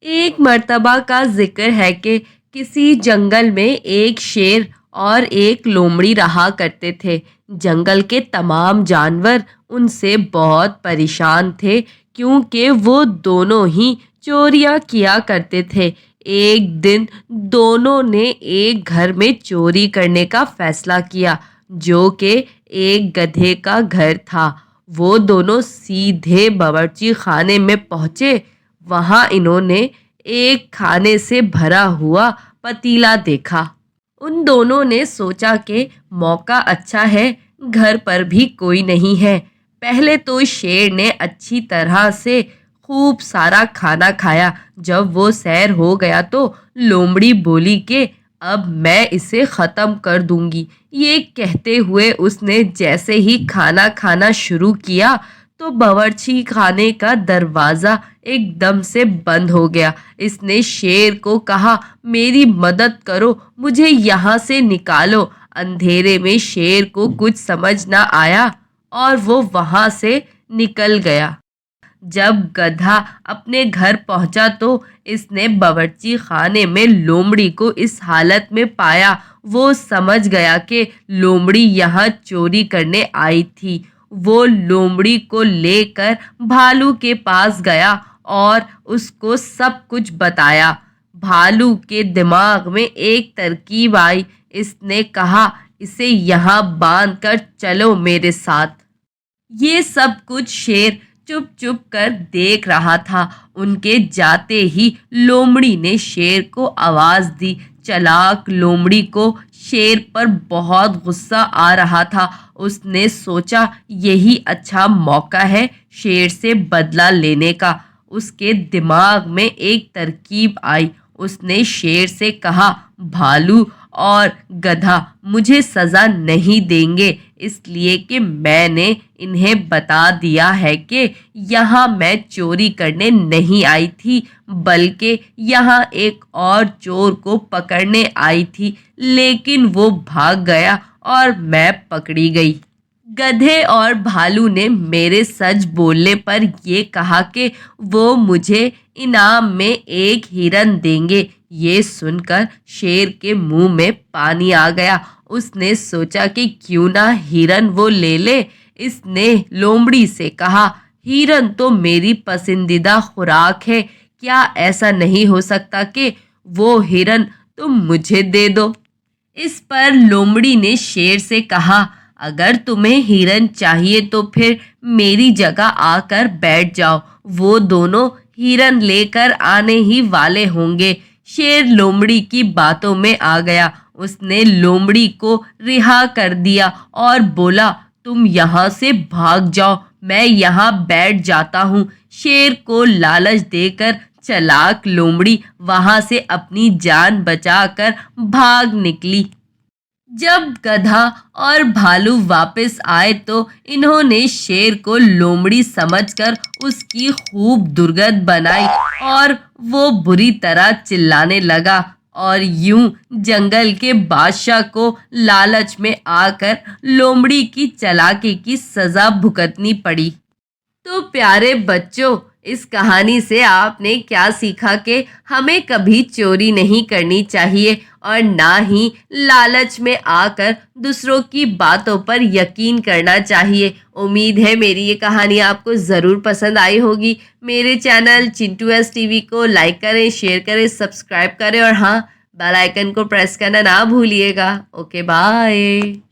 ایک مرتبہ کا ذکر ہے کہ کسی جنگل میں ایک شیر اور ایک لومڑی رہا کرتے تھے۔ جنگل کے تمام جانور ان سے بہت پریشان تھے کیونکہ وہ دونوں ہی چوریاں کیا کرتے تھے۔ ایک دن دونوں نے ایک گھر میں چوری کرنے کا فیصلہ کیا جو کہ ایک گدھے کا گھر تھا۔ وہ دونوں سیدھے باورچی خانے میں پہنچے۔ وہاں انہوں نے ایک کھانے سے بھرا ہوا پتیلا دیکھا۔ ان دونوں نے سوچا کہ موقع اچھا ہے، گھر پر بھی کوئی نہیں ہے۔ پہلے تو شیر نے اچھی طرح سے خوب سارا کھانا کھایا۔ جب وہ سیر ہو گیا تو لومڑی بولی کہ اب میں اسے ختم کر دوں گی۔ یہ کہتے ہوئے اس نے جیسے ہی کھانا کھانا شروع کیا تو باورچی خانے کا دروازہ ایک دم سے بند ہو گیا۔ اس نے شیر کو کہا، میری مدد کرو، مجھے یہاں سے نکالو۔ اندھیرے میں شیر کو کچھ سمجھ نہ آیا اور وہ وہاں سے نکل گیا۔ جب گدھا اپنے گھر پہنچا تو اس نے باورچی خانے میں لومڑی کو اس حالت میں پایا۔ وہ سمجھ گیا کہ لومڑی یہاں چوری کرنے آئی تھی۔ وہ لومڑی کو لے کر بھالو کے پاس گیا اور اس کو سب کچھ بتایا۔ بھالو کے دماغ میں ایک ترکیب آئی۔ اس نے کہا، اسے یہاں باندھ کر چلو میرے ساتھ۔ یہ سب کچھ شیر چپ چپ کر دیکھ رہا تھا۔ ان کے جاتے ہی لومڑی نے شیر کو آواز دی۔ چالاک لومڑی کو شیر پر بہت غصہ آ رہا تھا۔ اس نے سوچا یہی اچھا موقع ہے شیر سے بدلہ لینے کا۔ اس کے دماغ میں ایک ترکیب آئی۔ اس نے شیر سے کہا، بھالو اور گدھا مجھے سزا نہیں دیں گے اس لیے کہ میں نے انہیں بتا دیا ہے کہ یہاں میں چوری کرنے نہیں آئی تھی بلکہ یہاں ایک اور چور کو پکڑنے آئی تھی، لیکن وہ بھاگ گیا اور میں پکڑی گئی۔ گدھے اور بھالو نے میرے سچ بولنے پر یہ کہا کہ وہ مجھے انعام میں ایک ہرن دیں گے۔ یہ سن کر شیر کے منہ میں پانی آ گیا۔ اس نے سوچا کہ کیوں نہ ہرن وہ لے لے۔ اس نے لومڑی سے کہا، ہرن تو میری پسندیدہ خوراک ہے، کیا ایسا نہیں ہو سکتا کہ وہ ہرن تم مجھے دے دو؟ اس پر لومڑی نے شیر سے کہا، اگر تمہیں ہرن چاہیے تو پھر میری جگہ آ کر بیٹھ جاؤ، وہ دونوں ہرن لے کر آنے ہی والے ہوں گے۔ شیر لومڑی کی باتوں میں آ گیا۔ اس نے لومڑی کو رہا کر دیا اور بولا، تم یہاں سے بھاگ جاؤ، میں یہاں بیٹھ جاتا ہوں۔ شیر کو لالچ دے کر چالاک لومڑی وہاں سے اپنی جان بچا کر بھاگ نکلی۔ جب گدھا اور بھالو واپس آئے تو انہوں نے شیر کو لومڑی سمجھ کر اس کی خوب درگت بنائی اور وہ بری طرح چلانے لگا، اور یوں جنگل کے بادشاہ کو لالچ میں آ کر لومڑی کی چالاکی کی سزا بھگتنی پڑی۔ تو پیارے بچوں، اس کہانی سے آپ نے کیا سیکھا کہ ہمیں کبھی چوری نہیں کرنی چاہیے اور نہ ہی لالچ میں آ کر دوسروں کی باتوں پر یقین کرنا چاہیے۔ امید ہے میری یہ کہانی آپ کو ضرور پسند آئی ہوگی۔ میرے channel Chintu S T V کو لائک کریں، شیئر کریں، سبسکرائب کریں اور ہاں، بیل آئیکن کو پریس کرنا نہ بھولیے گا۔ Okay, bye.